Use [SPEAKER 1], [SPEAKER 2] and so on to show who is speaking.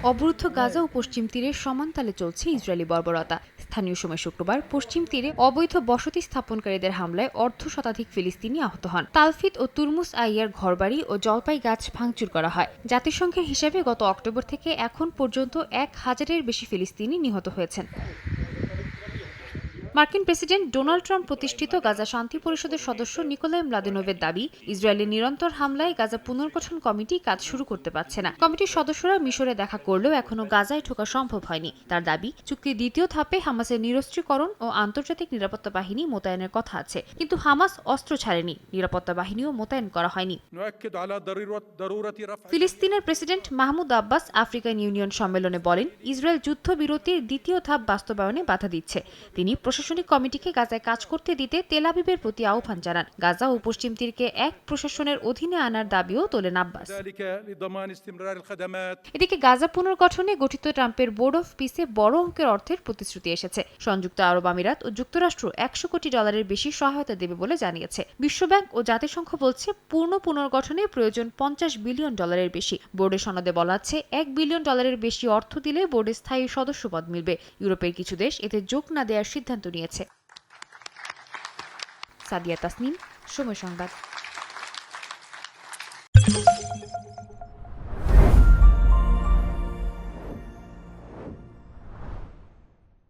[SPEAKER 1] অবরুদ্ধ গাজা ও পশ্চিম তীরে সমান তালে চলছে ইসরায়েলি বর্বরতা। স্থানীয় সময় শুক্রবার পশ্চিম তীরে অবৈধ বসতি স্থাপনকারীদের হামলায় অর্ধশতাধিক ফিলিস্তিনি আহত হন। তালফিদ ও তুরমুস আইয়ার ঘরবাড়ি ও জলপাই গাছ ভাঙচুর করা হয়। জাতিসংঘের হিসাবে গত অক্টোবর থেকে এখন পর্যন্ত 1000-এর বেশি ফিলিস্তিনি নিহত হয়েছেন। মার্কিন প্রেসিডেন্ট ডোনাল্ড ট্রাম্প প্রতিষ্ঠিত গাজা শান্তি পরিষদের সদস্য নিকোলাই ম্লাদেনোভের দাবি, ইসরায়েলের নিরন্তর হামলায় গাজা পুনর্গঠন কমিটি কাজ শুরু করতে পারছে না। কমিটির সদস্যরা মিশরে দেখা করলেও এখনো গাজায় ঢোকা সম্ভব হয়নি। তার দাবি, চুক্তির দ্বিতীয় ধাপে হামাসের নিরস্ত্রীকরণ ও আন্তর্জাতিক নিরাপত্তা বাহিনী মোতায়েনের কথা আছে, কিন্তু হামাস অস্ত্র ছাড়েনি, নিরাপত্তা বাহিনীও মোতায়েন করা হয়নি। ফিলিস্তিনের president Mahmoud Abbas African union সম্মেলনে বলেন, ইসরায়েল যুদ্ধবিরতির দ্বিতীয় ধাপ বাস্তবায়নে বাধা দিচ্ছে। তিনি প্রশাসনিক কমিটিকে গাজায় কাজ করতে দিতে তেল আবিবের প্রতি আহ্বান জানান। গাজা ও পশ্চিম তীরকে এক প্রশাসনের অধীনে আনার দাবিও তোলেন আব্বাস। এদিকে গাজা পুনর্গঠনে গঠিত ট্রাম্পের বোর্ড অফ পিসে বড় অঙ্কের অর্থের প্রতিশ্রুতি এসেছে। সংযুক্ত আরব আমিরাত ও যুক্তরাষ্ট্র $100 কোটি বেশি সহায়তা দেবে বলে জানিয়েছে। বিশ্বব্যাংক ও জাতিসংঘ বলছে পূর্ণ পুনর্গঠনে প্রয়োজন $50 বিলিয়ন বেশি। বোর্ডের সনদে বলা আছে, $1 বিলিয়ন বেশি অর্থ দিলে বোর্ডে স্থায়ী সদস্যপদ মিলবে। ইউরোপের কিছু দেশ এতে যোগ না দেওয়ার সিদ্ধান্ত নিয়েছে। সাদিয়া তাসনিম, সময় সংবাদ।